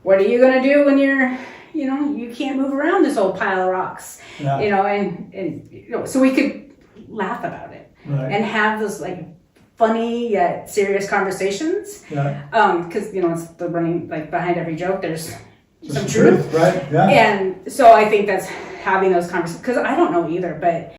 what are you going to do when you can't move around this old pile of rocks? Yeah. And so we could laugh about it and have those like funny yet serious conversations. Yeah. Because it's the running, like, behind every joke there's some truth, right? Yeah. And so I think that's having those conversations, because I don't know either, but.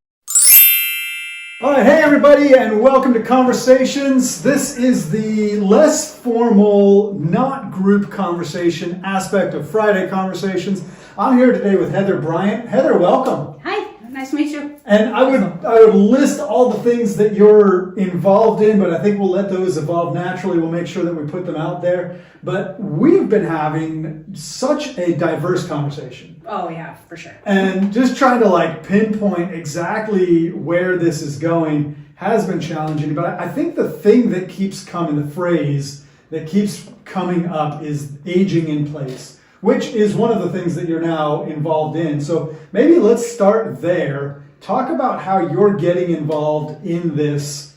All right, hey everybody, and welcome to Conversations. This is the less formal, not group conversation aspect of Friday Conversations. I'm here today with Heather Bryant. Heather, welcome. Hi, nice to meet you. And I would list all the things that you're involved in, but I think we'll let those evolve naturally. We'll make sure that we put them out there. But we've been having such a diverse conversation. Oh yeah, for sure. And just trying to pinpoint exactly where this is going has been challenging. But I think the thing that keeps coming, the phrase that keeps coming up is aging in place, which is one of the things that you're now involved in. So maybe let's start there. Talk about how you're getting involved in this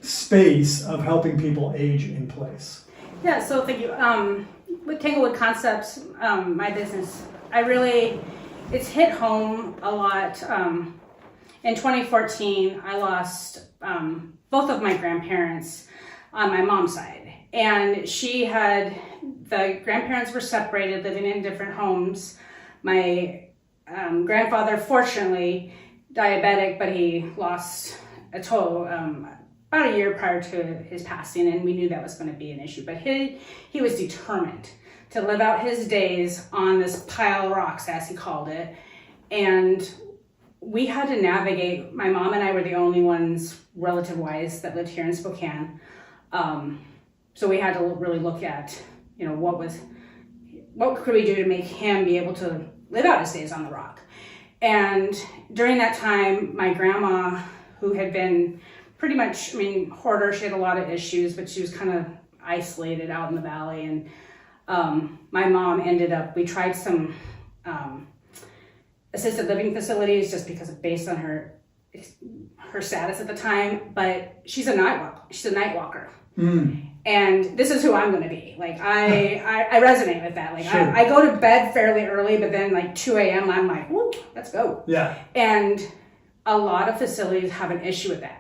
space of helping people age in place. Yeah, so thank you. With Tanglewood Concepts, my business, it's hit home a lot. In 2014, I lost both of my grandparents on my mom's side. And the grandparents were separated, living in different homes. My grandfather, fortunately, diabetic, but he lost a total about a year prior to his passing, and we knew that was going to be an issue. But he was determined to live out his days on this pile of rocks, as he called it. And we had to navigate. My mom and I were the only ones, relative-wise, that lived here in Spokane. So we had to really look at, what could we do to make him be able to live out his days on the rock. And during that time, my grandma, who had been pretty much, hoarder, she had a lot of issues, but she was kind of isolated out in the valley. And my mom we tried some assisted living facilities just based on her status at the time, but she's a night walker. And this is who I'm going to be. I resonate with that. Sure. I go to bed fairly early, but then 2 a.m. I'm like, whoa, let's go. Yeah. And a lot of facilities have an issue with that.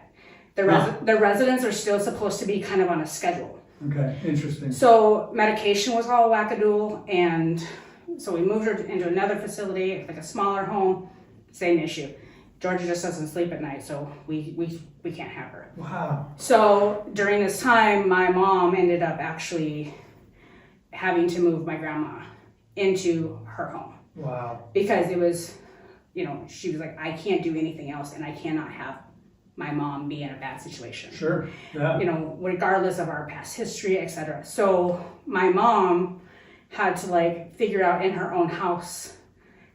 The residents are still supposed to be kind of on a schedule. Okay, interesting. So medication was all wackadoodle, and so we moved her into another facility, like a smaller home, same issue. Georgia just doesn't sleep at night, so we can't have her. Wow. So during this time, my mom ended up actually having to move my grandma into her home. Wow. Because it was, she was like, I can't do anything else, and I cannot have my mom be in a bad situation. Sure. Yeah. Regardless of our past history, etc. So my mom had to figure out in her own house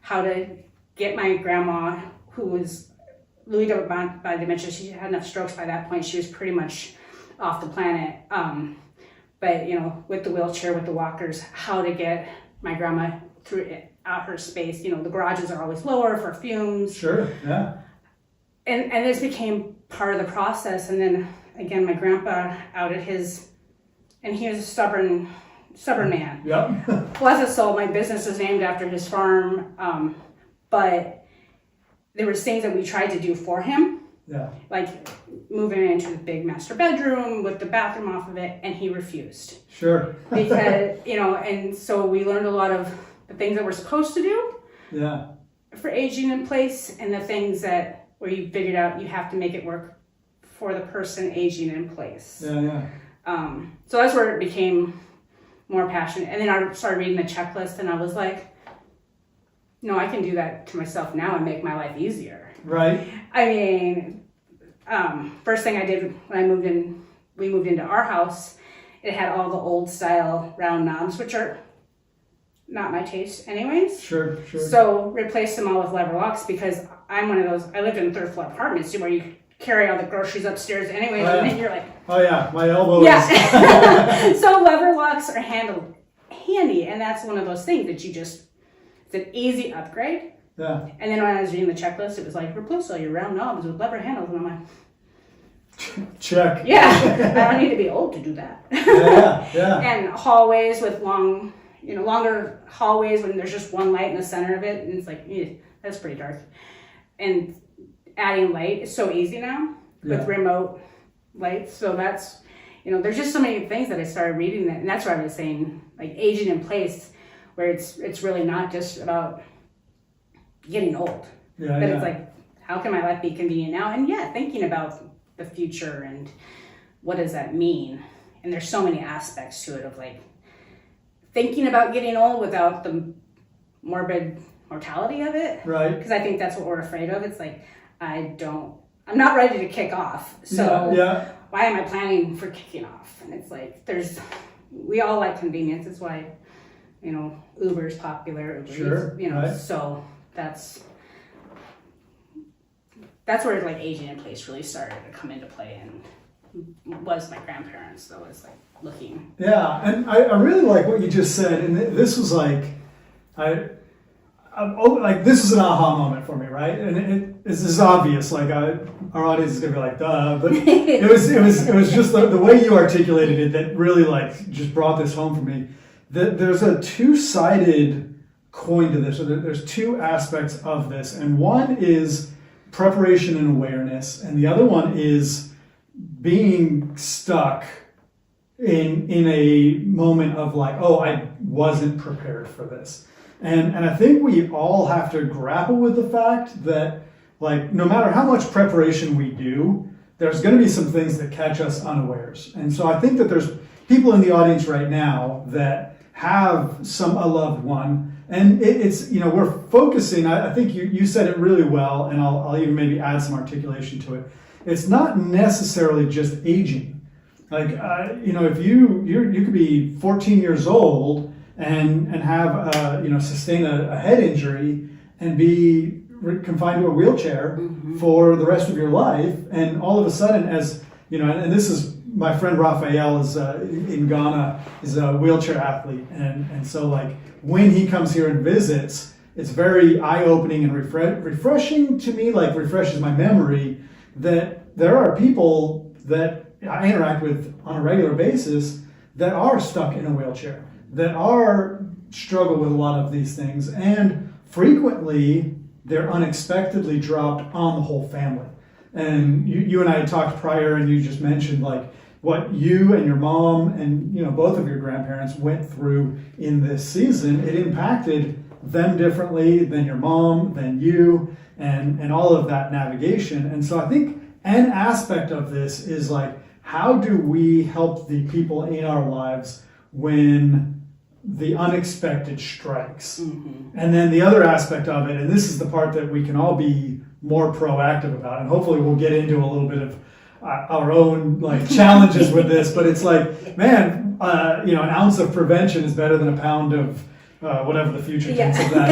how to get my grandma, who was really developed by dementia. She had enough strokes by that point. She was pretty much off the planet. But with the wheelchair, with the walkers, how to get my grandma out her space. The garages are always lower for fumes. Sure. Yeah. And this became part of the process. And then again, my grandpa outed and he was a stubborn man. Yep. Bless his soul, my business is named after his farm. But there was things that we tried to do for him. Yeah. Like moving into the big master bedroom with the bathroom off of it, and he refused. Sure. Because, and so we learned a lot of the things that we're supposed to do. Yeah. For aging in place, and the things where you figured out you have to make it work for the person aging in place. Yeah. So that's where it became more passionate. And then I started reading the checklist, and I was like, no, I can do that to myself now and make my life easier. Right. First thing I did when we moved into our house, it had all the old style round knobs, which are not my taste anyways. Sure. So replaced them all with lever locks, because I'm one of those, I lived in third floor apartments where you carry all the groceries upstairs anyways, and then you're like, oh yeah, my elbow is. So lever locks are handy, and that's one of those things that it's an easy upgrade. Yeah. And then when I was reading the checklist, it was like, replace all your round knobs with lever handles, and I'm like, check. Yeah, I don't need to be old to do that. Yeah. And hallways with long, longer hallways when there's just one light in the center of it, and it's like, that's pretty dark. And adding light is so easy now with remote lights. So that's, there's just so many things that I started reading and that's what I was saying, like aging in place, where it's really not just about getting old, but it's like, how can my life be convenient now? And thinking about the future and what does that mean? And there's so many aspects to it of like thinking about getting old without the morbid mortality of it. Right. Because I think that's what we're afraid of. It's like, I'm not ready to kick off. So why am I planning for kicking off? And it's like, we all like convenience. That's why, Uber's popular. Uber Eats, so that's where like aging in place really started to come into play, and was my grandparents. So it's like looking. Yeah, and I really like what you just said, and this was like, this is an aha moment for me, right? And this is obvious. Like our audience is gonna be like, duh, but it was just the way you articulated it that really like just brought this home for me. That there's a two-sided coin to this, or there's two aspects of this, and one is preparation and awareness, and the other one is being stuck in a moment of like, oh, I wasn't prepared for this. And I think we all have to grapple with the fact that, like, no matter how much preparation we do, there's going to be some things that catch us unawares. And so I think that there's people in the audience right now that have a loved one, and it's we're focusing. I think you said it really well, and I'll even maybe add some articulation to it. It's not necessarily just aging. Like if you could be 14 years old and have sustain a head injury and be confined to a wheelchair for the rest of your life, and all of a sudden, and this is my friend Raphael is in Ghana, is a wheelchair athlete, and so like when he comes here and visits, it's very eye-opening and refreshing to me, like refreshes my memory that there are people that I interact with on a regular basis that are stuck in a wheelchair, that struggle with a lot of these things, and frequently they're unexpectedly dropped on the whole family. And you and I had talked prior, and you just mentioned like what you and your mom and both of your grandparents went through in this season. It impacted them differently than your mom, than you, and all of that navigation. And so I think an aspect of this is like, how do we help the people in our lives when the unexpected strikes? And then the other aspect of it, and this is the part that we can all be more proactive about, and hopefully we'll get into a little bit of our own like challenges with this, but it's like, man, an ounce of prevention is better than a pound of whatever the future tense of that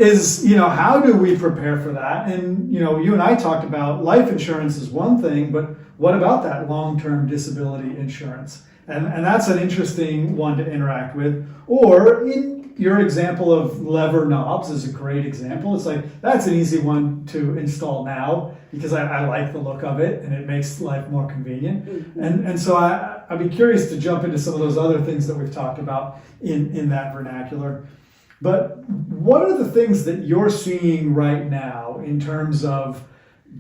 is how do we prepare for that? And you and I talked about life insurance is one thing, but what about that long-term disability insurance? And that's an interesting one to interact with. Or in your example of lever knobs is a great example. It's like, that's an easy one to install now because I like the look of it and it makes life more convenient. And so I'd be curious to jump into some of those other things that we've talked about in that vernacular. But what are the things that you're seeing right now in terms of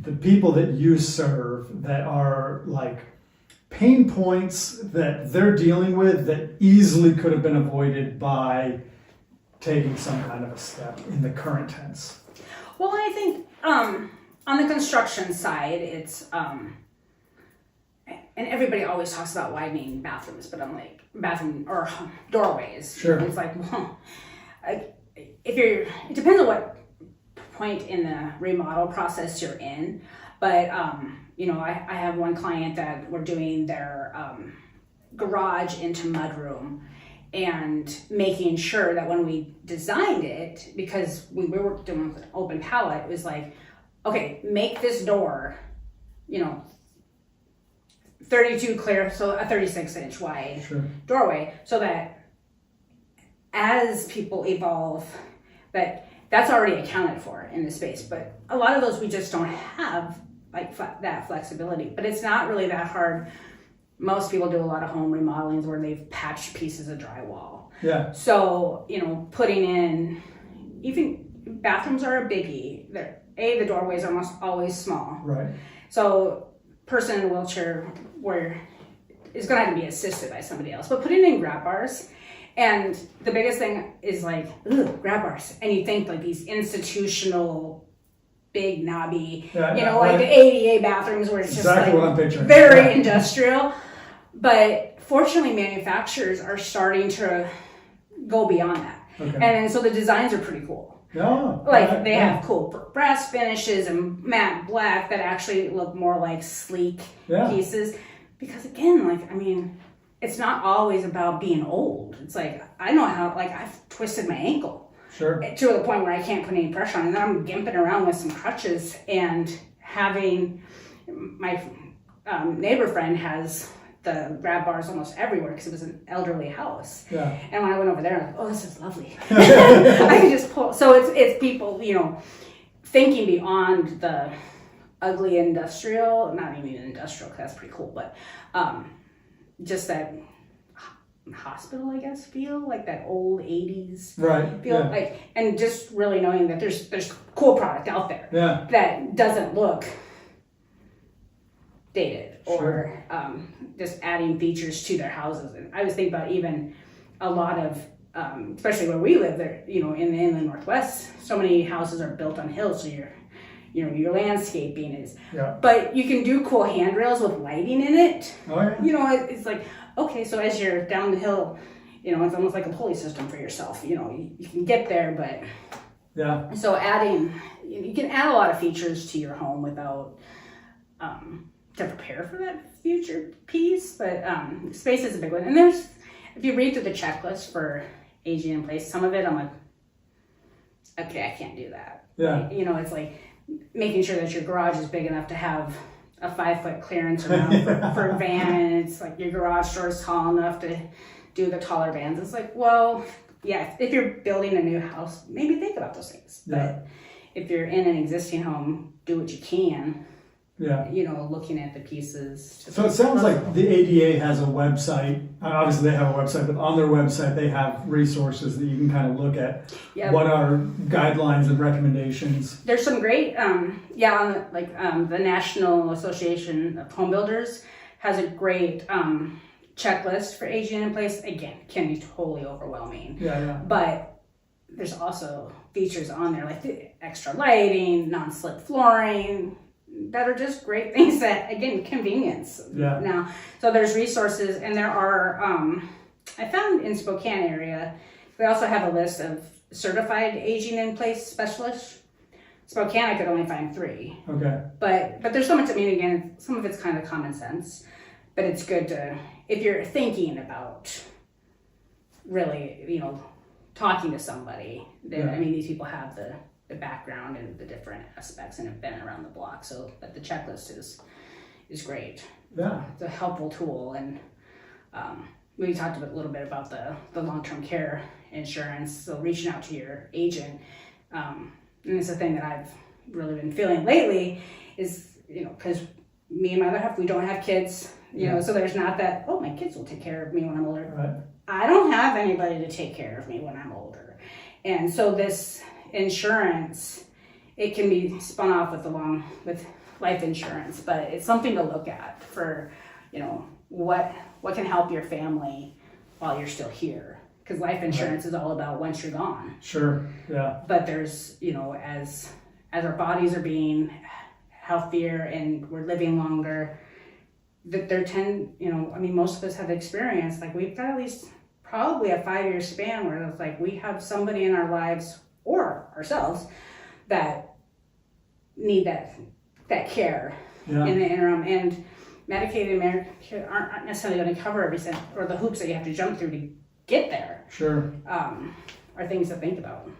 the people that you serve that are like pain points that they're dealing with that easily could have been avoided by taking some kind of a step in the current tense? Well, I think on the construction side, it's and everybody always talks about widening bathrooms, but I'm like, bathroom or doorways. Sure. It's like, it depends on what point in the remodel process you're in, but I have one client that we're doing their garage into mudroom, and making sure that when we designed it, because we were doing with open palette, it was like, okay, make this door, 32 clear, so a 36-inch wide doorway, so that as people evolve, that's already accounted for in the space. But a lot of those we just don't have like that flexibility. But it's not really that hard. Most people do a lot of home remodelings where they've patched pieces of drywall. Yeah. So, putting in, even bathrooms are a biggie. The doorways are almost always small. Right. So, person in a wheelchair is going to have to be assisted by somebody else. But putting in grab bars, and the biggest thing is like, grab bars. And you think like these institutional, big knobby, like the ADA bathrooms where it's just exactly what I'm picturing. Very industrial. But fortunately, manufacturers are starting to go beyond that. Okay. And so the designs are pretty cool. Oh, Like they have cool brass finishes and matte black that actually look more like sleek pieces. Because again, it's not always about being old. It's like, I know how, I've twisted my ankle. Sure. To the point where I can't put any pressure on it. And then I'm gimping around with some crutches, and having my neighbor friend has the grab bars almost everywhere because it was an elderly house. Yeah. And when I went over there, I'm like, oh, this is lovely. I can just pull. So it's people, thinking beyond the ugly industrial, not even industrial, because that's pretty cool, but just that hospital, I guess, feel, like that old 80s feel, and just really knowing that there's cool product out there that doesn't look dated or just adding features to their houses. And I was thinking about even a lot of especially where we live there, in the inland Northwest, so many houses are built on hills, so your landscaping is, but you can do cool handrails with lighting in it. Oh, yeah. It's like, okay, so as you're down the hill, it's almost like a pulley system for yourself. You can get there, but so you can add a lot of features to your home without to prepare for that future piece. But space is a big one, and if you read through the checklist for aging in place, some of it I'm like, okay, I can't do that. Yeah. It's like making sure that your garage is big enough to have a 5-foot clearance around for a van, and it's like your garage door is tall enough to do the taller vans. It's like, well, yeah, if you're building a new house, maybe think about those things. But if you're in an existing home, do what you can. Yeah. Looking at the pieces. So it sounds like the ADA has a website. Obviously, they have a website, but on their website, they have resources that you can kind of look at. What are guidelines and recommendations? There's some great, on the National Association of Home Builders has a great checklist for aging in place. Again, can be totally overwhelming. Yeah. But there's also features on there like the extra lighting, non-slip flooring, that are just great things that, again, convenience. Now, so there's resources, and there are, I found in Spokane area, they also have a list of certified aging in place specialists. Spokane, I could only find 3. Okay. But there's so much, again, some of it's kind of common sense, but it's good to, if you're thinking about really, talking to somebody, then, these people have the background and the different aspects and have been around the block, so that the checklist is great. Yeah. It's a helpful tool, and we talked a little bit about the long-term care insurance, so reaching out to your agent, and it's a thing that I've really been feeling lately is, because me and my other half, we don't have kids, so there's not that, oh, my kids will take care of me when I'm older. Right. I don't have anybody to take care of me when I'm older. And so this insurance, it can be spun off with life insurance, but it's something to look at for, what can help your family while you're still here. Because life insurance is all about once you're gone. Sure, yeah. But there's, as our bodies are being healthier and we're living longer, that most of us have experienced, like we've got at least probably a 5-year span where it's like we have somebody in our lives or ourselves that need that care in the interim. And Medicaid and Medicare aren't necessarily going to cover everything, or the hoops that you have to jump through to get there. Sure. Are things to think about.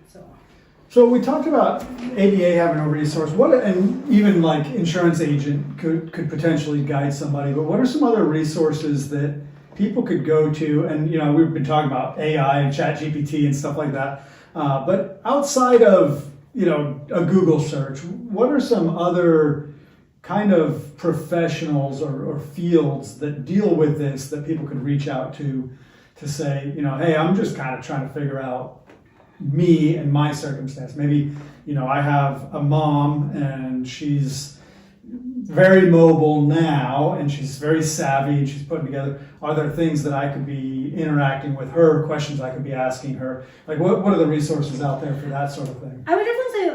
So we talked about ADA having a resource. And even like insurance agent could potentially guide somebody, but what are some other resources that people could go to? And we've been talking about AI and ChatGPT and stuff like that. But outside of, a Google search, what are some other kind of professionals or fields that deal with this that people could reach out to to say, hey, I'm just kind of trying to figure out me and my circumstance. Maybe, I have a mom and she's very mobile now and she's very savvy and she's putting together. Are there things that I could be interacting with her, questions I could be asking her? Like what are the resources out there for that sort of thing? I would definitely say,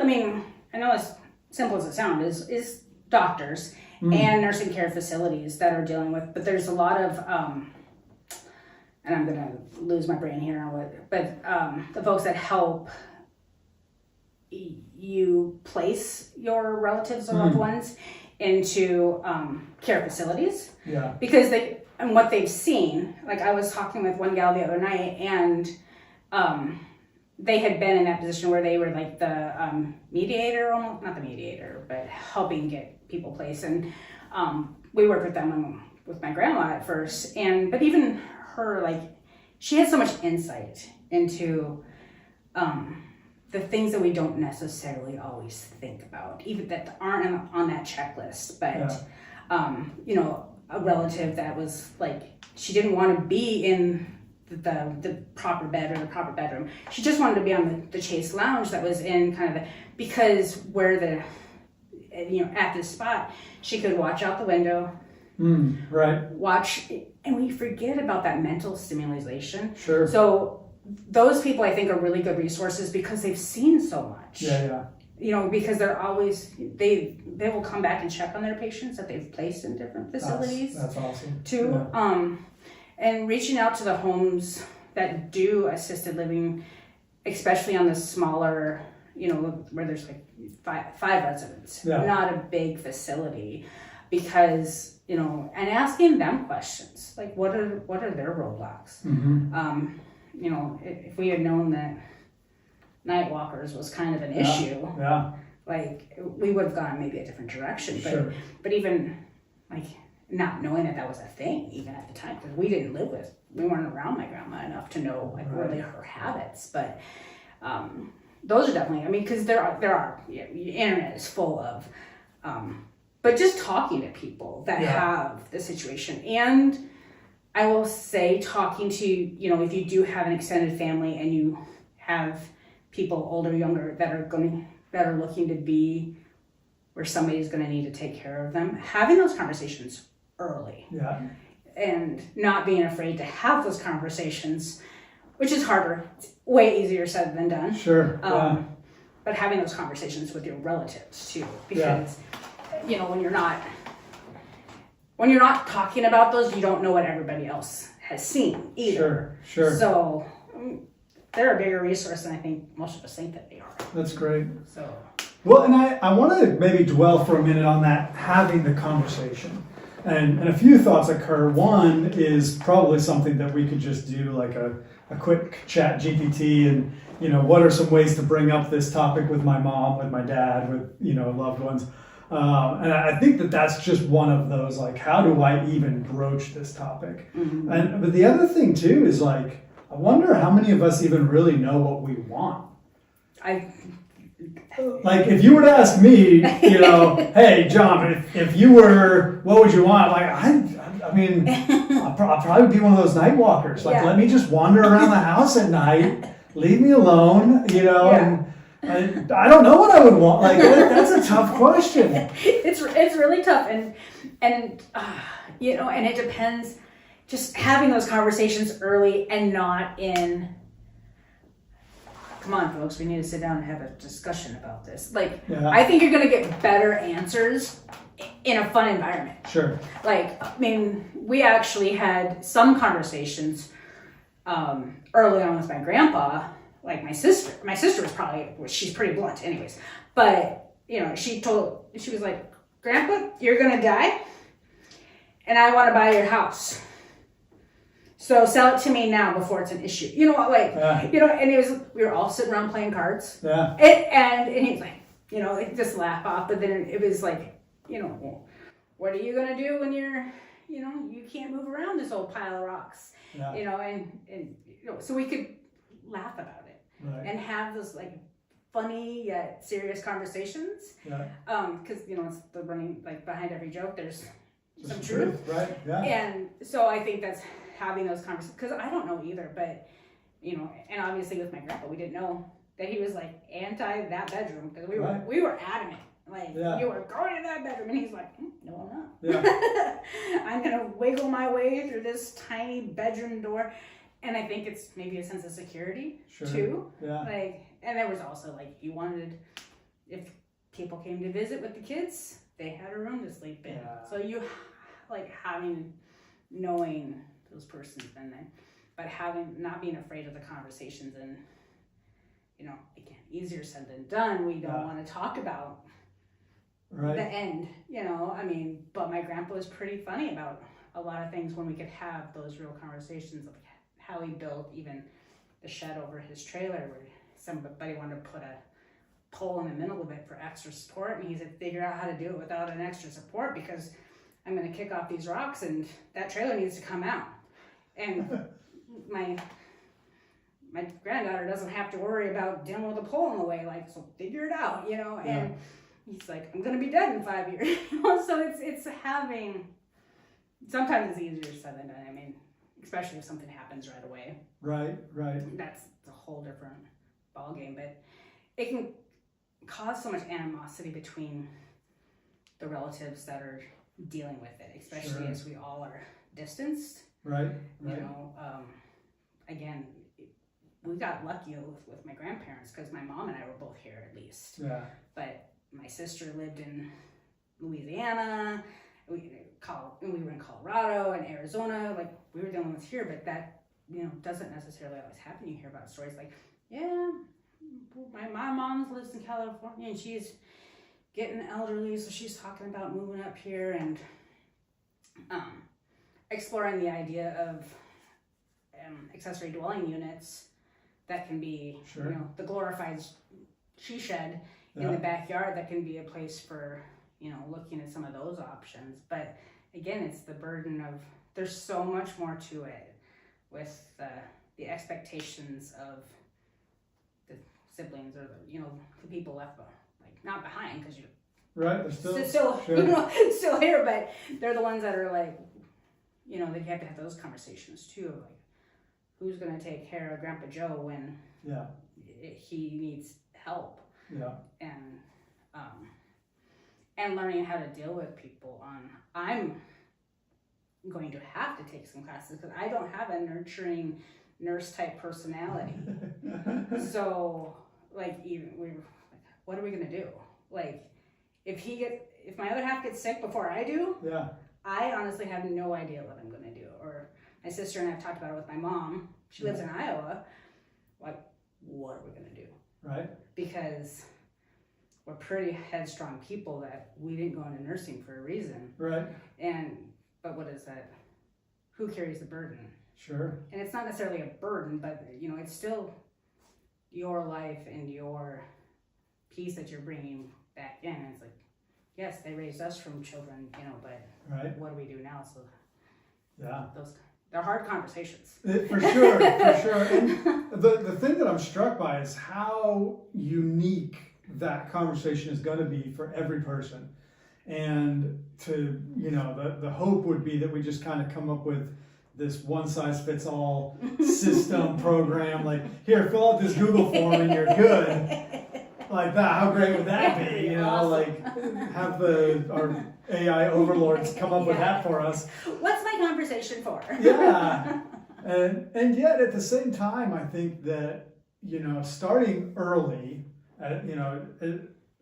I know as simple as it sounds, is doctors and nursing care facilities that are dealing with, but there's a lot of, and I'm going to lose my brain here on what, but the folks that help you place your relatives or loved ones into care facilities. Yeah. Because and what they've seen, like I was talking with one gal the other night, and they had been in that position where they were like the mediator, almost, not the mediator, but helping get people placed. And we worked with them with my grandma at first, but even her, like, she had so much insight into the things that we don't necessarily always think about, even that aren't on that checklist. But a relative that was like, she didn't want to be in the proper bed or the proper bedroom. She just wanted to be on the Chase Lounge that was in kind of because where at this spot, she could watch out the window, right, watch, and we forget about that mental stimulation. Sure. So those people, I think, are really good resources because they've seen so much. Yeah. Because they're always, they will come back and check on their patients that they've placed in different facilities. That's awesome. Too. Yeah. And reaching out to the homes that do assisted living, especially on the smaller, where there's like five residents, not a big facility, because, and asking them questions, like what are their roadblocks? If we had known that night walkers was kind of an issue, like we would have gone maybe a different direction, but even like not knowing that was a thing even at the time, because we weren't around my grandma enough to know like really her habits. But those are definitely, because there are the internet is full of but just talking to people that have the situation. And I will say, talking to, if you do have an extended family and you have people older, younger, that are looking to be where somebody's going to need to take care of them, having those conversations early. Yeah. And not being afraid to have those conversations, which is harder. It's way easier said than done. Sure. But having those conversations with your relatives too, because when you're not talking about those, you don't know what everybody else has seen either. Sure. So they're a bigger resource than I think most of us think that they are. That's great. So. Well, and I want to maybe dwell for a minute on that, having the conversation. And a few thoughts occur. One is probably something that we could just do like a quick chat GPT and, what are some ways to bring up this topic with my mom, with my dad, with, loved ones. And I think that's just one of those, like, how do I even broach this topic? Mm-hmm. But the other thing too is like, I wonder how many of us even really know what we want. Like, if you were to ask me, hey, John, if you were, what would you want? Like, I'll probably be one of those night walkers. Like, let me just wander around the house at night, leave me alone, and I don't know what I would want. Like, that's a tough question. It's really tough. And it depends, just having those conversations early and not in, come on, folks, we need to sit down and have a discussion about this. Like, I think you're going to get better answers in a fun environment. Sure. Like, we actually had some conversations early on with my grandpa. Like my sister was she's pretty blunt anyways. But, she was like, Grandpa, you're going to die and I want to buy your house. So sell it to me now before it's an issue. And we were all sitting around playing cards. Yeah. And he's like, just laugh off. But then it was like, what are you going to do when you're, you can't move around this old pile of rocks, so we could laugh about it and have those like funny yet serious conversations. Yeah. Because, it's the running, like behind every joke, there's some truth. Right. Yeah. And so I think that's having those conversations, because I don't know either, but, you know, and obviously with my grandpa, we didn't know that he was like anti that bedroom, because we were adamant. Like, you were going in that bedroom, and he's like, no, I'm not. Yeah. I'm going to wiggle my way through this tiny bedroom door. And I think it's maybe a sense of security, too. Yeah. Like, and there was also, like, he wanted, if people came to visit with the kids, they had a room to sleep in. Yeah. So you, like, knowing those persons been there, but not being afraid of the conversations, and, you know, again, easier said than done. We don't want to talk about the end, you know, I mean, but my grandpa was pretty funny about a lot of things when we could have those real conversations, like how he built even the shed over his trailer, where somebody wanted to put a pole in the middle of it for extra support, and he said, figure out how to do it without an extra support, because I'm going to kick off these rocks and that trailer needs to come out. And my granddaughter doesn't have to worry about dealing with a pole in the way, like, so figure it out, you know. And he's like, I'm going to be dead in 5 years. So it's having, sometimes it's easier said than done. I mean, especially if something happens right away. Right. That's a whole different ballgame, but it can cause so much animosity between the relatives that are dealing with it, especially as we all are distanced. Right. You know, again, we got lucky with my grandparents, because my mom and I were both here at least. Yeah. But my sister lived in Louisiana. We were in Colorado and Arizona. Like, we were dealing with here, but that, you know, doesn't necessarily always happen. You hear about stories like, my mom lives in California and she's getting elderly, so she's talking about moving up here, and exploring the idea of accessory dwelling units that can be, you know, the glorified she shed in the backyard, that can be a place for, you know, looking at some of those options. But again, it's the burden of, there's so much more to it with the expectations of the siblings, or the, you know, the people left, like, not behind, because you're they're still you know, still here, but they're the ones that are like, you know, they have to have those conversations too, like, who's going to take care of Grandpa Joe when he needs help. And learning how to deal with people. I'm going to have to take some classes, because I don't have a nurturing nurse type personality. So, like, what are we gonna do? Like, if my other half gets sick before I do, I honestly have no idea what I'm gonna do. Or my sister and I have talked about it with my mom. She lives in Iowa. Like, what are we gonna do? Right. Because we're pretty headstrong people, that we didn't go into nursing for a reason. Right. But what is that? Who carries the burden? Sure. And it's not necessarily a burden, but, you know, it's still your life and your piece that you're bringing back in. And it's like, yes, they raised us from children, you know, but what do we do now? So they're hard conversations. For sure. And the thing that I'm struck by is how unique that conversation is going to be for every person. And to, you know, the hope would be that we just kind of come up with this one-size-fits-all system program, like, here, fill out this Google form and you're good. Like that, how great would that be? You know, like, have our AI overlords come up with that for us. What's my conversation for? And yet at the same time, I think that, you know, starting early, you know,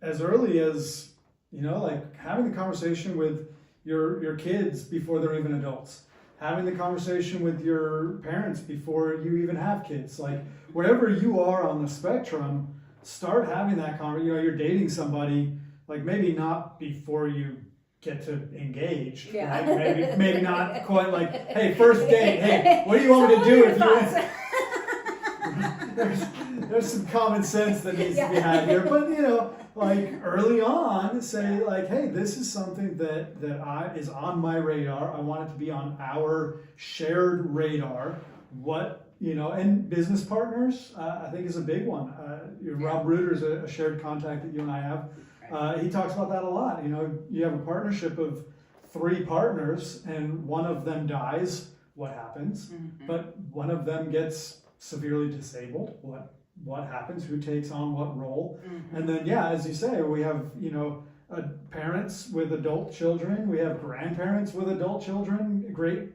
as early as, you know, like having the conversation with your kids before they're even adults, having the conversation with your parents before you even have kids, like wherever you are on the spectrum, start having that conversation. You know, you're dating somebody, like maybe not before you get to engage, right? Maybe not quite like, hey, first date, hey, what do you want me to do if you there's some common sense that needs to be had here, but you know, like early on, say like, hey, this is something that is on my radar. I want it to be on our shared radar. What, you know, and business partners, I think is a big one. Rob Reuter is a shared contact that you and I have. He talks about that a lot. You know, you have a partnership of 3 partners and one of them dies. what happens? Mm-hmm. But one of them gets severely disabled. What happens? Who takes on what role? Mm-hmm. And then, yeah, as you say, we have, parents with adult children. We have grandparents with adult children, great,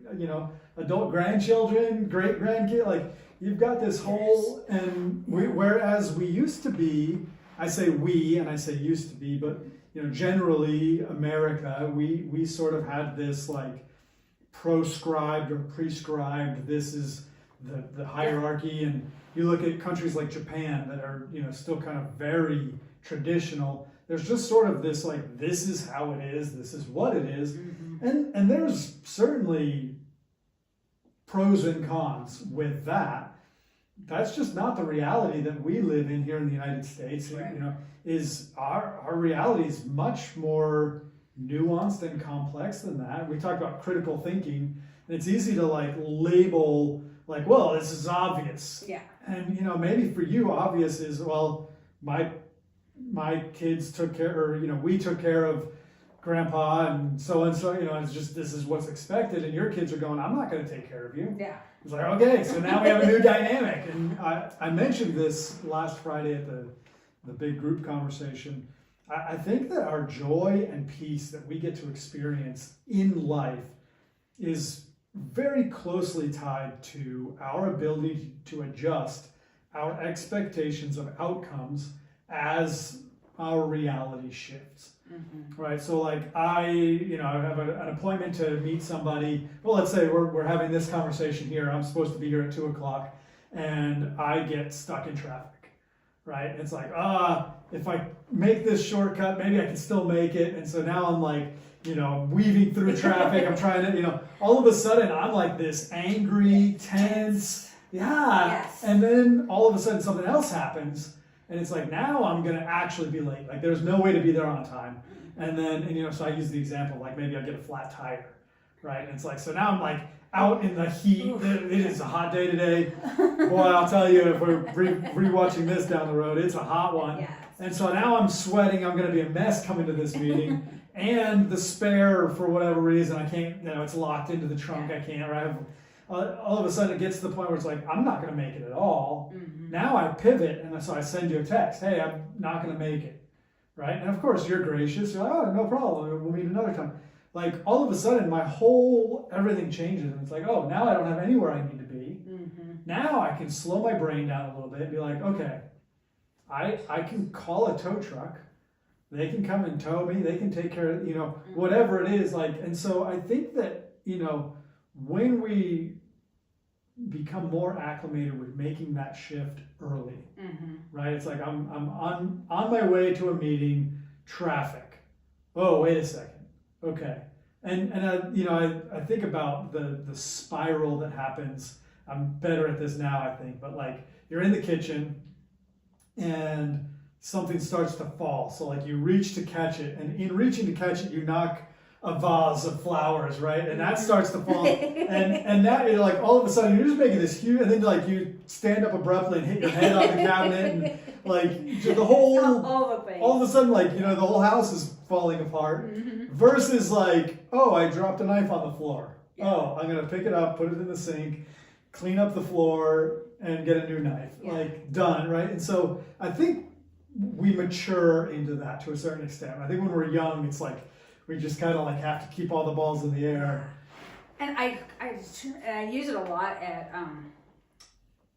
adult grandchildren, great grandkids. Like, you've got this whole, and whereas we used to be, I say we, and I say used to be, but, generally America, we sort of had this like proscribed or prescribed, this is the hierarchy. And you look at countries like Japan that are, still kind of very traditional. There's just sort of this like, this is how it is, this is what it is. Mm-hmm. And there's certainly pros and cons with that. That's just not the reality that we live in here in the United States. Right. Is our reality is much more nuanced and complex than that. We talk about critical thinking, and it's easy to like label like, well, this is obvious. Yeah. And maybe for you, obvious is, well, my kids took care, or we took care of grandpa and so, it's just, this is what's expected. And your kids are going, I'm not going to take care of you. Yeah. It's like, okay, so now we have a new dynamic. And I mentioned this last Friday at the big group conversation. I think that our joy and peace that we get to experience in life is very closely tied to our ability to adjust our expectations of outcomes as our reality shifts. Mm-hmm. Right. So like I have an appointment to meet somebody. Well, let's say we're having this conversation here. I'm supposed to be here at 2:00 and I get stuck in traffic. Right. It's like, if I make this shortcut, maybe I can still make it. And so now I'm like, weaving through traffic. I'm trying to, all of a sudden I'm like this angry, tense. Yeah. Yes. And then all of a sudden something else happens. And it's like, now I'm going to actually be late. Like, there's no way to be there on time. And then, so I use the example, like maybe I get a flat tire, right? And it's like, so now I'm like out in the heat. It is a hot day today. Boy, I'll tell you, if we're rewatching this down the road, it's a hot one. Yes. And so now I'm sweating. I'm going to be a mess coming to this meeting. And the spare, for whatever reason, I can't, it's locked into the trunk. I can't, right? All of a sudden it gets to the point where it's like, I'm not going to make it at all. Mm-hmm. Now I pivot, and so I send you a text. Hey, I'm not going to make it. Right? And of course you're gracious. You're like, oh, no problem. We'll meet another time. Like, all of a sudden everything changes. And it's like, oh, now I don't have anywhere I need to be. Mm-hmm. Now I can slow my brain down a little bit and be like, okay, I can call a tow truck. They can come and tow me. They can take care of, mm-hmm. whatever it is. Like, and so I think that, when we become more acclimated with making that shift early, mm-hmm. right? It's like I'm on my way to a meeting, traffic. Oh, wait a second. Okay. And I think about the spiral that happens. I'm better at this now, I think, but like you're in the kitchen and something starts to fall. So like you reach to catch it, and in reaching to catch it, you knock a vase of flowers, right? And that starts to fall. and that, like, all of a sudden, you're just making this huge, and then, like, you stand up abruptly and hit your head on the cabinet, and, like, the whole, all of a sudden, like, the whole house is falling apart, mm-hmm. versus, like, oh, I dropped a knife on the floor. Yeah. Oh, I'm going to pick it up, put it in the sink, clean up the floor, and get a new knife. Yeah. Like, done, right? And so I think we mature into that to a certain extent. I think when we're young, it's like, we just kind of like have to keep all the balls in the air. And I use it a lot at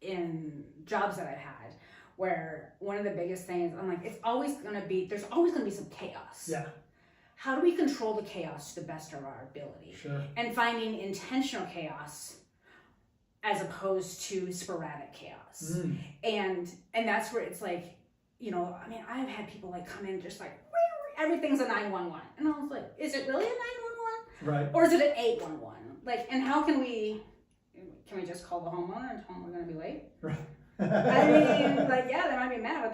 in jobs that I've had, where one of the biggest things, I'm like, there's always going to be some chaos. Yeah. How do we control the chaos to the best of our ability? Sure. And finding intentional chaos as opposed to sporadic chaos. Mm. And that's where it's like, I've had people like come in just like, everything's a 911. And I was like, is it really a 911? Right. Or is it an 811? Like, and how can we just call the homeowner and tell them we're going to be late? Right. I mean, like, yeah, they might be mad, but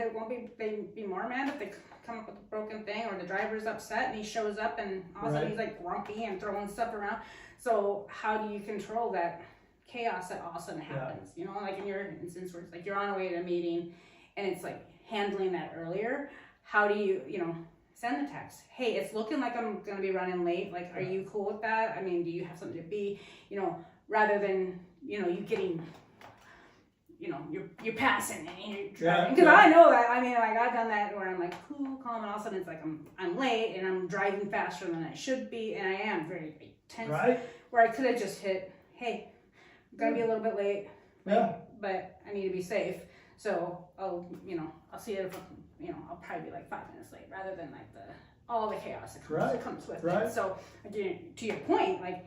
they'd be more mad if they come up with a broken thing, or the driver's upset and he shows up and all of a sudden he's like grumpy and throwing stuff around. So how do you control that chaos that all of a sudden happens? Yeah. Like in your instance where it's like you're on the way to a meeting and it's like handling that earlier. How do you, send the text. Hey, it's looking like I'm going to be running late. Like, are you cool with that? I mean, do you have something to be, rather than, you getting, you're passing and you're driving. Because I know that, I've done that where I'm like, cool, calm, and all of a sudden it's like I'm late and I'm driving faster than I should be, and I am very tense. Right. Where I could have just hit, hey, I'm gonna be a little bit late, Yeah. but I need to be safe. So I'll see it. I'll probably be like 5 minutes late, rather than like all the chaos that comes with it. So again, to your point, like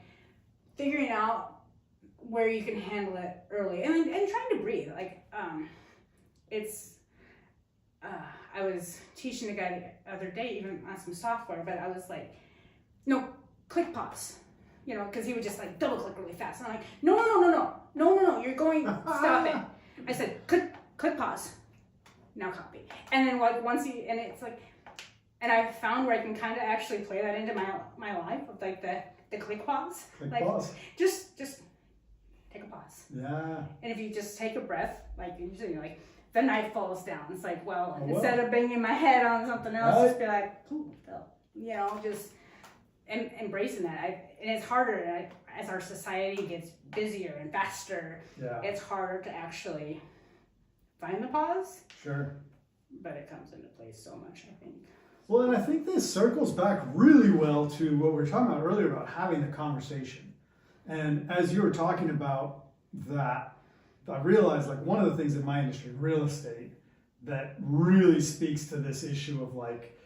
figuring out where you can handle it early and trying to breathe. Like I was teaching a guy the other day, even on some software, but I was like, no, click pause. Because he would just like double click really fast. And I'm like, no, you're going, stop it. I said, click pause, now copy. And then like and it's like, and I found where I can kind of actually play that into my life with like the click pause. Pause. Just take a pause. Yeah. And if you just take a breath, like usually like the knife falls down. It's like, instead of banging my head on something else, just be like, ooh, just embracing that. And it's harder as our society gets busier and faster. Yeah. It's harder to actually find the pause. Sure. But it comes into place so much, I think. Well, and I think this circles back really well to what we were talking about earlier about having the conversation. And as you were talking about that, I realized like one of the things in my industry, real estate, that really speaks to this issue of like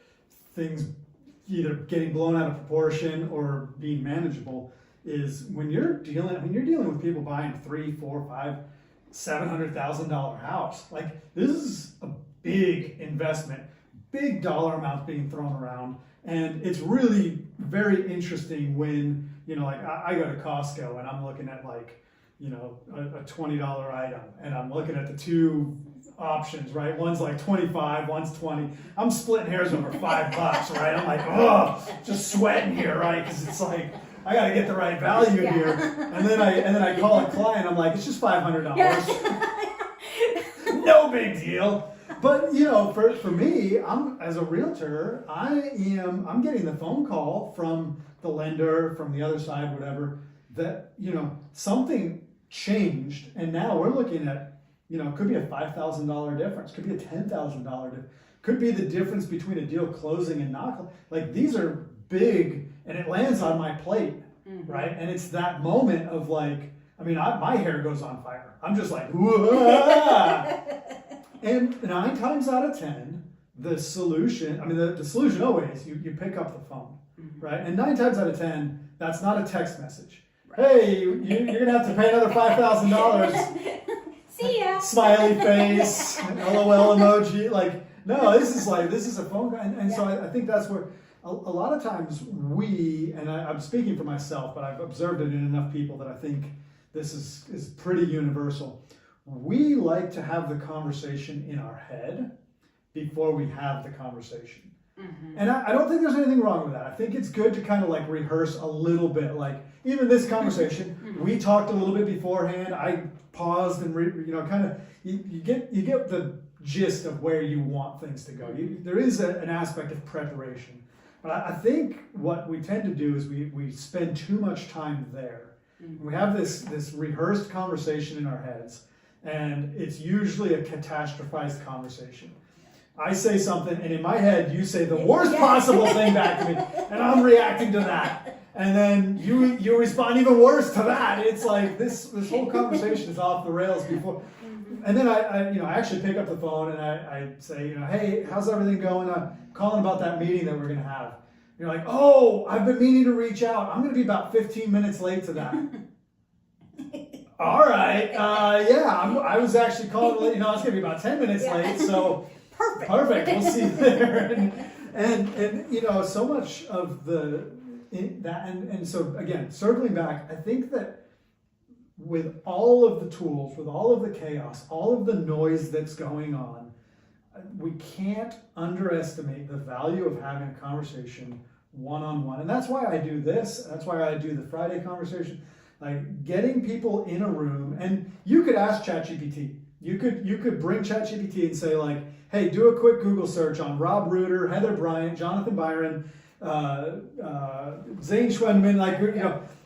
things either getting blown out of proportion or being manageable is when you're dealing with people buying $300,000, $400,000, $500,000, $700,000 house. Like this is a big investment, big dollar amounts being thrown around, and it's really very interesting when like I go to Costco and I'm looking at like a $20 item, and I'm looking at the two options, right? One's like 25, one's 20. I'm splitting hairs over $5, right? I'm like, oh, just sweating here, right? Because it's like I got to get the right value here. And then I call a client. I'm like, it's just $500. No big deal. But for me, I'm as a realtor, I'm getting the phone call from the lender, from the other side, whatever, that something changed, and now we're looking at it could be a $5,000 difference, could be a $10,000 difference, could be the difference between a deal closing and not. Like these are big, and it lands on my plate, right? And it's that moment of like, my hair goes on fire. I'm just like, whoa. And 9 times out of 10, the solution, the solution always, you pick up the phone, right? And 9 times out of 10, that's not a text message. Right. Hey, you're going to have to pay another $5,000. See ya. Smiley face, LOL emoji. Like, no, this is a phone call. And so I think that's where a lot of times I'm speaking for myself, but I've observed it in enough people that I think this is pretty universal. We like to have the conversation in our head before we have the conversation. And I don't think there's anything wrong with that. I think it's good to kind of like rehearse a little bit. Like even this conversation, we talked a little bit beforehand. I paused and you get the gist of where you want things to go. There is an aspect of preparation. But I think what we tend to do is we spend too much time there. We have this rehearsed conversation in our heads, and it's usually a catastrophized conversation. I say something, and in my head, you say the worst possible thing back to me, and I'm reacting to that. And then you respond even worse to that. It's like this whole conversation is off the rails before. And then I actually pick up the phone and I say, hey, how's everything going? I'm calling about that meeting that we're going to have. You're like, oh, I've been meaning to reach out. I'm going to be about 15 minutes late to that. All right. I was actually calling to let you know I was going to be about 10 minutes late. So perfect. We'll see you there. And so much of and so again, circling back, I think that with all of the tools, with all of the chaos, all of the noise that's going on, we can't underestimate the value of having a conversation one-on-one. And that's why I do this. That's why I do the Friday conversation. Like getting people in a room, and you could ask ChatGPT. You could bring ChatGPT and say like, hey, do a quick Google search on Rob Reuter, Heather Bryant, Jonathan Byron, Zane Schwenman,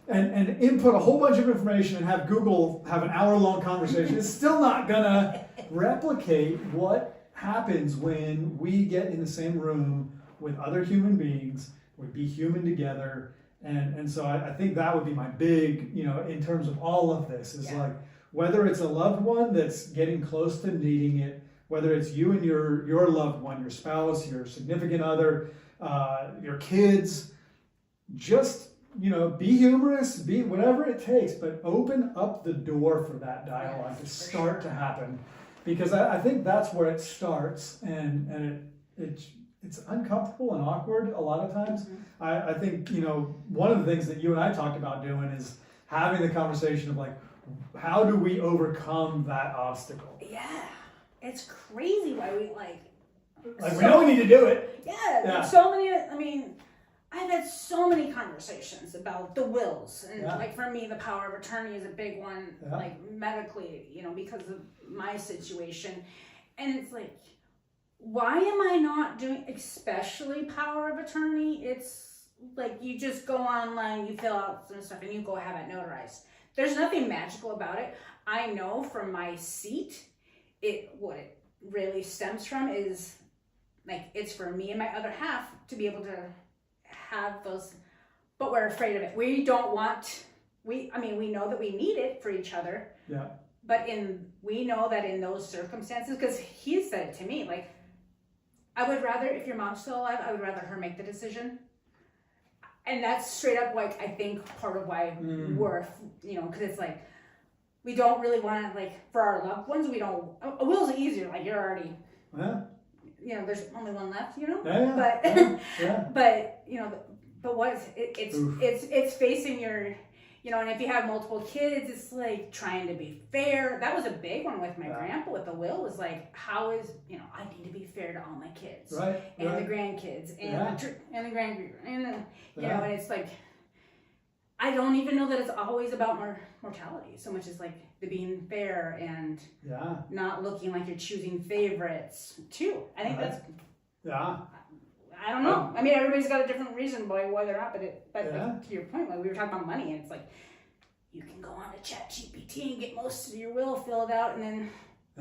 and input a whole bunch of information and have Google have an hour-long conversation, it's still not gonna replicate what happens when we get in the same room with other human beings, we be human together. And so I think that would be my big, in terms of all of this, is like, whether it's a loved one that's getting close to needing it, whether it's you and your loved one, your spouse, your significant other, your kids, just, be humorous, be whatever it takes, but open up the door for that dialogue to start to happen. Because I think that's where it starts, and it's uncomfortable and awkward a lot of times. Mm-hmm. I think, one of the things that you and I talked about doing is having the conversation of like, how do we overcome that obstacle? Yeah, it's crazy why we we know we need to do it. Yeah. So many, I've had so many conversations about the wills, and like for me, the power of attorney is a big one, like medically, because of my situation. And it's like, why am I not doing, especially power of attorney? It's like you just go online, you fill out some stuff, and you go have it notarized. There's nothing magical about it. I know from my seat, what it really stems from is like, it's for me and my other half to be able to have those, but we're afraid of it. We don't want, we know that we need it for each other. Yeah. But we know that in those circumstances, because he said it to me, like, I would rather, if your mom's still alive, I would rather her make the decision. And that's straight up, like, I think part of why we're, because it's like, we don't really want to, like, for our loved ones, we don't, a will's easier, like, you're already, there's only one left, but what it's facing your, and if you have multiple kids, it's like trying to be fair. That was a big one with my grandpa with the will, was like, how is, I need to be fair to all my kids, the grandkids and the grandkids, and and it's like, I don't even know that it's always about mortality so much as like the being fair and not looking like you're choosing favorites too. I think that's I don't know. Everybody's got a different reason why they're not, but to your point, like we were talking about money, and it's like you can go on to ChatGPT and get most of your will filled out, and then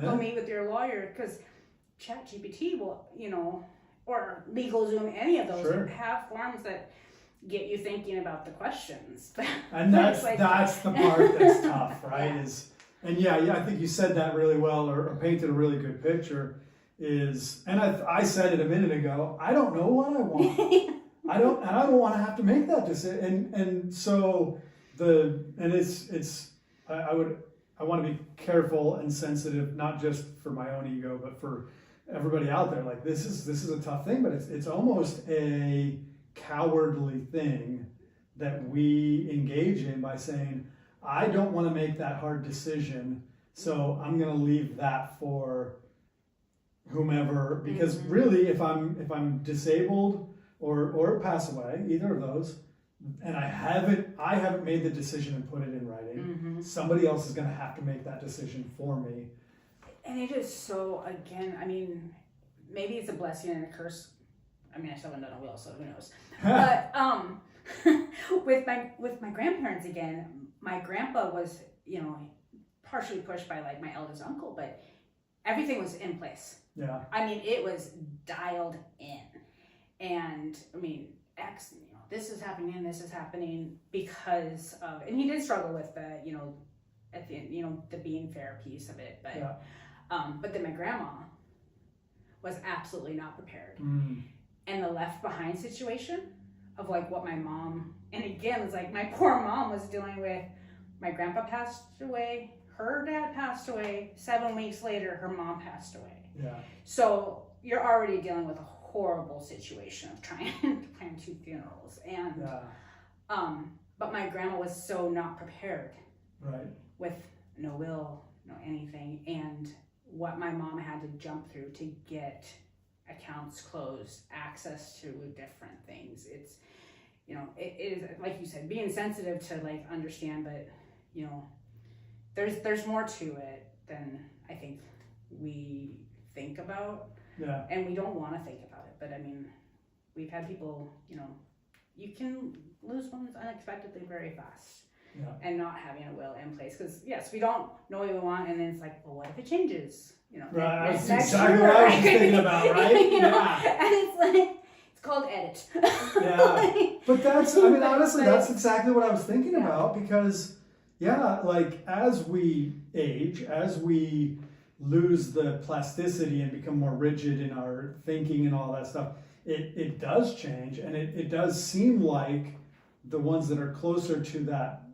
go meet with your lawyer, because ChatGPT will, or LegalZoom, any of those have forms that get you thinking about the questions. And that's the part that's tough, right? I think you said that really well, or painted a really good picture. And I said it a minute ago, I don't know what I want. I don't want to have to make that decision. And so I want to be careful and sensitive, not just for my own ego, but for everybody out there. Like, this is a tough thing, but it's almost a cowardly thing that we engage in by saying, I don't want to make that hard decision, so I'm going to leave that for whomever, because really, if I'm disabled or pass away, either of those, and I haven't made the decision and put it in writing, somebody else is going to have to make that decision for me. And it is so, again, maybe it's a blessing and a curse. I still haven't done a will, so who knows. But with my grandparents again, my grandpa was, partially pushed by like my eldest uncle, but everything was in place. Yeah. It was dialed in. And this is happening because of, and he did struggle with the, at the end, the being fair piece of it. But then my grandma was absolutely not prepared. And the left behind situation of like what my mom, and again, it's like my poor mom was dealing with, my grandpa passed away, her dad passed away, 7 weeks later, her mom passed away. Yeah. So you're already dealing with a horrible situation of trying to plan 2 funerals. And, but my grandma was so not prepared. Right. With no will, no anything. And what my mom had to jump through to get accounts closed, access to different things. It's, it is, like you said, being sensitive to like understand, but, there's more to it than I think we think about. Yeah. And we don't want to think about it. But we've had people, you can lose ones unexpectedly very fast. Yeah. And not having a will in place, because yes, we don't know what we want, and then it's like, well, what if it changes? Right, that's next exactly year, what I was right? thinking about, right? Yeah. And it's like, it's called edit. Yeah. But that's, I mean, honestly, that's exactly what I was thinking Yeah. about, because, yeah, like, as we age, as we lose the plasticity and become more rigid in our thinking and all that stuff, it does change, and it does seem like the ones that are closer to that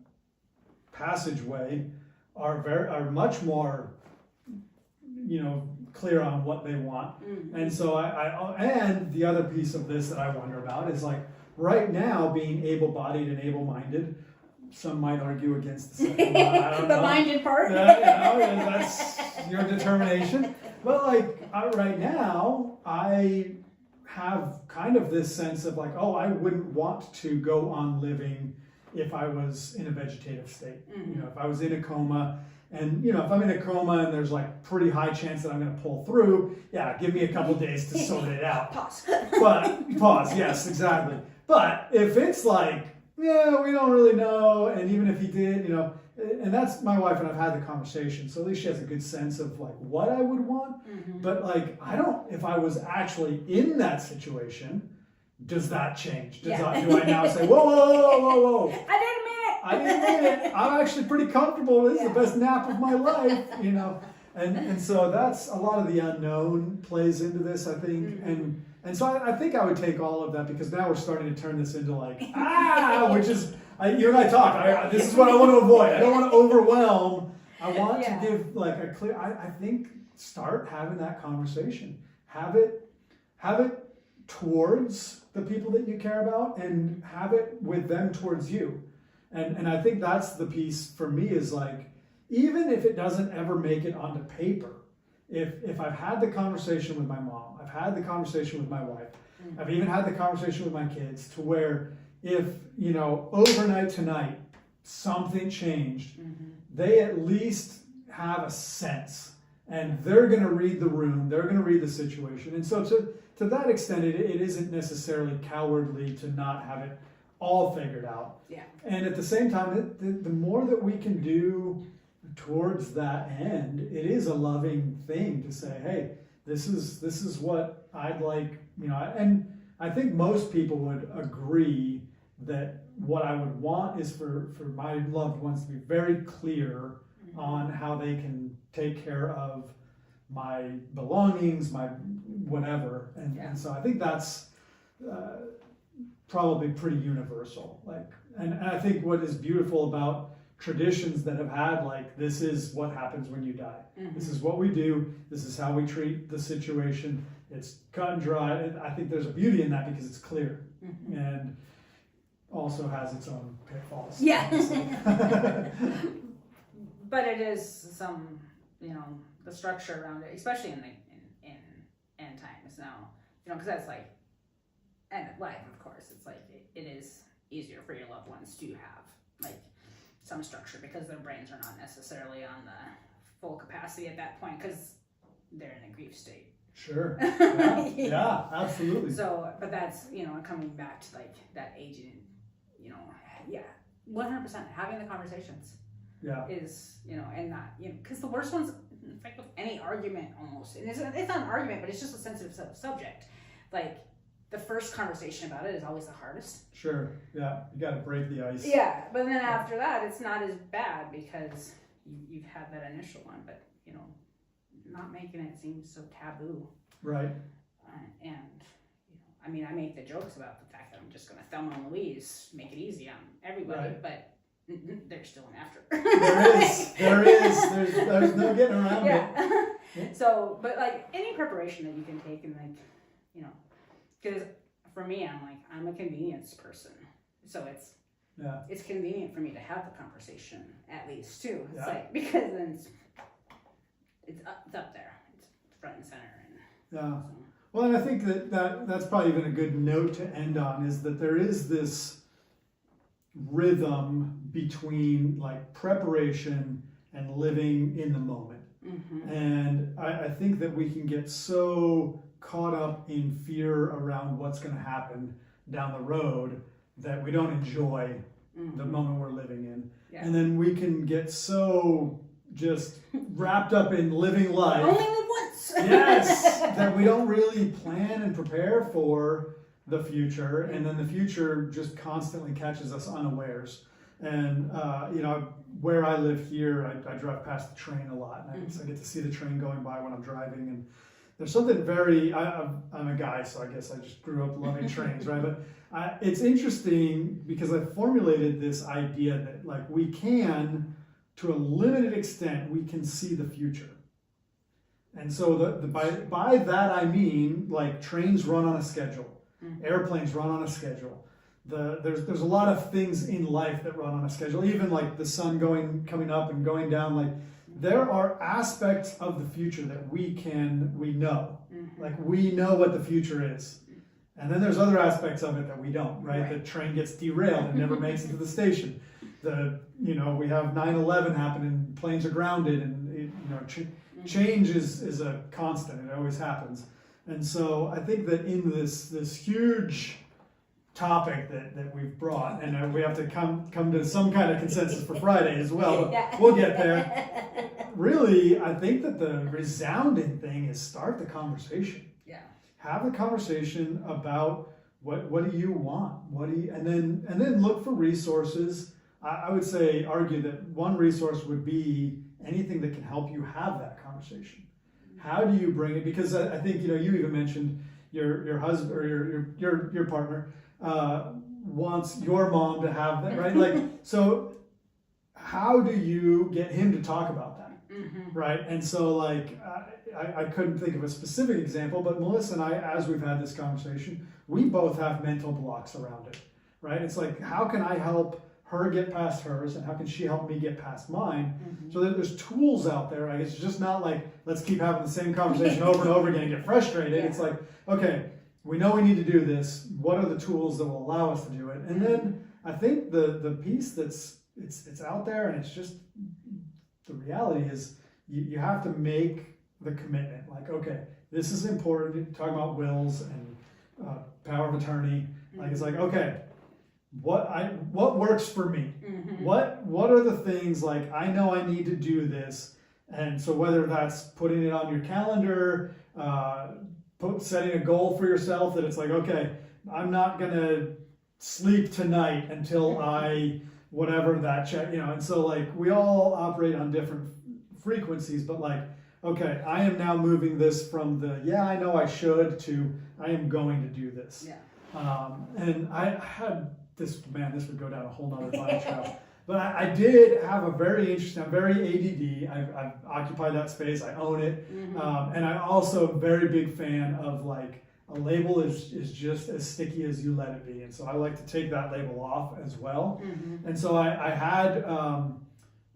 passageway are much more, clear on what they want. Mm-hmm. And so and the other piece of this that I wonder about is, like, right now, being able-bodied and able-minded, some might argue against the second one. I don't The know. minded part. That's your determination. But like right now, I have kind of this sense of like, oh, I wouldn't want to go on living if I was in a vegetative state. Mm-hmm. If I was in a coma, and if I'm in a coma and there's like pretty high chance that I'm going to pull through, yeah, give me a couple days to sort it out. Pause. But pause, yes, exactly. But if it's like, yeah, we don't really know, and even if he did, and that's my wife, and I've had the conversation, so at least she has a good sense of like what I would want. Mm-hmm. But like, I don't, if I was actually in that situation, does that change? Do I now say, whoa, I didn't mean it. I'm actually pretty comfortable. This is Yeah. the best nap of my life, And so that's a lot of the unknown plays into this, I think. Mm-hmm. And so I think I would take all of that, because now we're starting to turn this into like, which is, you and I talk, this is what I want to avoid. I don't want to overwhelm. I want to give like a clear, I think start having that conversation. Have it towards the people that you care about, and have it with them towards you. And I think that's the piece for me, is like, even if it doesn't ever make it onto paper, if I've had the conversation with my mom, I've had the conversation with my wife, Mm-hmm. I've even had the conversation with my kids, to where if, overnight tonight, something changed, Mm-hmm. they at least have a sense, and they're going to read the room, they're going to read the situation. And so to that extent, it isn't necessarily cowardly to not have it all figured out. Yeah. And at the same time, the more that we can do towards that end, it is a loving thing to say, hey, this is what I'd like, and I think most people would agree that what I would want is for my loved ones to be very clear Mm-hmm. on how they can take care of my belongings, my whatever. And so I think that's probably pretty universal. Like, and I think what is beautiful about traditions that have had like, this is what happens when you die. Mm-hmm. This is what we do. This is how we treat the situation. It's cut and dry. I think there's a beauty in that, because it's clear, Mm-hmm. and also has its own pitfalls. Yeah. obviously. But it is some, the structure around it, especially in end times now, because that's like end of life, of course. It's like it is easier for your loved ones to have like some structure, because their brains are not necessarily on the full capacity at that point, because they're in a grief state. Sure. Yeah, absolutely. So, but that's, coming back to like that aging, 100% having the conversations. Yeah. Is, and not, because the worst ones, in fact, with any argument almost, and it's not an argument, but it's just a sensitive subject. Like, the first conversation about it is always the hardest. Sure. Yeah. You got to break the ice. Yeah, but then after that, it's not as bad, because you've had that initial one, but, not making it seem so taboo. Right. And, I make the jokes about the fact that I'm just going to Thelma and Louise, make it easy on everybody, Right. but there's still an after. There is. There's no getting around it. Yeah. So, but like any preparation that you can take, and like, because for me, I'm a convenience person. So it's convenient for me to have the conversation at least too. It's like, because then it's up there. It's front and center. Yeah. So. Well, and I think that's probably even a good note to end on, is that there is this rhythm between like preparation and living in the moment. Mm-hmm. And I think that we can get so caught up in fear around what's going to happen down the road that we don't enjoy the moment we're living in. Yeah. And then we can get so just wrapped up in living life. Only live once. Yes, that we don't really plan and prepare for the future, and then the future just constantly catches us unawares. And where I live here, I drive past the train a lot, and I get to see the train going by when I'm driving. And there's something very, I'm a guy, so I guess I just grew up loving trains, right? But it's interesting because I formulated this idea that like we can, to a limited extent, we can see the future. And so by that I mean like trains run on a schedule, airplanes run on a schedule. There's a lot of things in life that run on a schedule, even like the sun coming up and going down. Like there are aspects of the future that we know, like we know what the future is. And then there's other aspects of it that we don't, right? The train gets derailed and never makes it to the station. We have 9/11 happen and planes are grounded, and change is a constant. It always happens. And so I think that in this huge topic that we've brought, and we have to come to some kind of consensus for Friday as well, but we'll get there. Really, I think that the resounding thing is start the conversation. Yeah. Have a conversation about what do you want? And then look for resources. I would say argue that one resource would be anything that can help you have that conversation. How do you bring it? Because I think you even mentioned your husband or your partner wants your mom to have that, right? Like, so how do you get him to talk about that? Right? And so like I couldn't think of a specific example, but Melissa and I, as we've had this conversation, we both have mental blocks around it, right? It's like, how can I help her get past hers, and how can she help me get past mine? So that there's tools out there. It's just not like, let's keep having the same conversation over and over again and get frustrated. It's like, okay, we know we need to do this. What are the tools that will allow us to do it? And then I think the piece it's out there, and it's just, the reality is you have to make the commitment. Like, okay, this is important. Talking about wills and power of attorney. Like, it's like, okay, what works for me? What are the things, like, I know I need to do this, and so whether that's putting it on your calendar, setting a goal for yourself that it's like, okay, I'm not gonna sleep tonight until I whatever that check, and so like we all operate on different frequencies, but like, okay, I am now moving this from I know I should to I am going to do this. And I had this would go down a whole nother bunny trail. But I did have a very interesting, I'm very ADD. I've occupied that space. I own it. And I'm also a very big fan of like, a label is just as sticky as you let it be. And so I like to take that label off as well. And so I had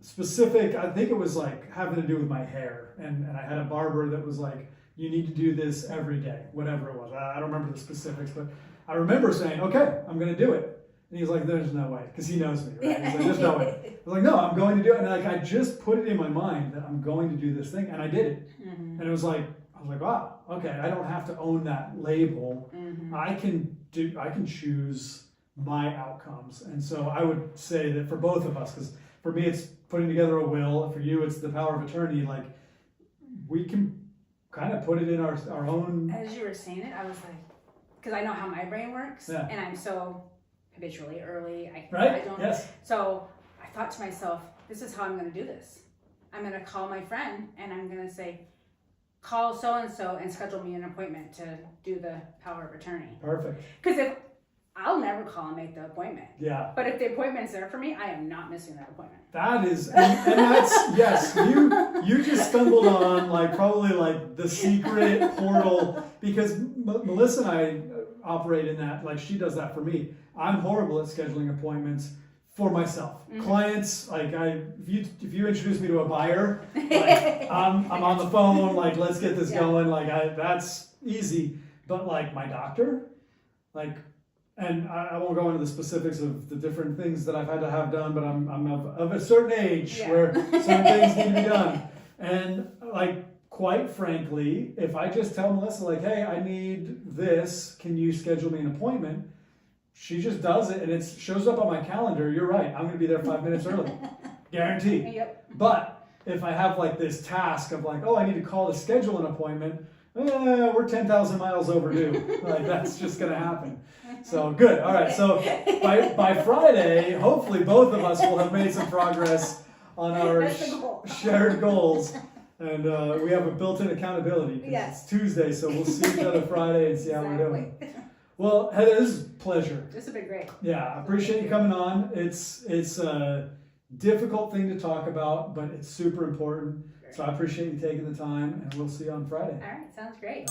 specific, I think it was like having to do with my hair. And I had a barber that was like, you need to do this every day, whatever it was. I don't remember the specifics, but I remember saying, okay, I'm going to do it. And he's like, there's no way, because he knows me, right? He's like, there's no way. I was like, no, I'm going to do it. And like, I just put it in my mind that I'm going to do this thing, and I did it. And it was like, I was like, wow, okay, I don't have to own that label. I can choose my outcomes. And so I would say that for both of us, because for me it's putting together a will, for you it's the power of attorney, like we can kind of put it in our own. As you were saying it, I was like, because I know how my brain works, and I'm so habitually early. I don't. Yes. So I thought to myself, this is how I'm going to do this. I'm going to call my friend and I'm going to say, call so-and-so and schedule me an appointment to do the power of attorney. Perfect. Because I'll never call and make the appointment. Yeah. But if the appointment's there for me, I am not missing that appointment. That is, and that's, yes, you just stumbled on like probably like the secret portal, because Melissa and I operate in that, like she does that for me. I'm horrible at scheduling appointments for myself. Clients, like if you introduce me to a buyer, like I'm on the phone, like let's get this going, like that's easy. But like my doctor, like, and I won't go into the specifics of the different things that I've had to have done, but I'm of a certain age where certain things need to be done. And like, quite frankly, if I just tell Melissa like, hey, I need this, can you schedule me an appointment? she just does it, and it shows up on my calendar. You're right. I'm going to be there 5 minutes early, guaranteed. Yep. But if I have like this task of like, oh, I need to call to schedule an appointment, we're 10,000 miles overdue. Like that's just going to happen. So good. All right. So by Friday, hopefully both of us will have made some progress on our That's the goal. shared goals. And we have a built-in accountability. 'Cause Yes. It's Tuesday, so we'll see each other Friday and see how we're doing. Well, Heather, this is a pleasure. This has been great. Yeah, I appreciate you coming on. It's a difficult thing to talk about, but it's super important. So I appreciate you taking the time, and we'll see you on Friday. All right, sounds great.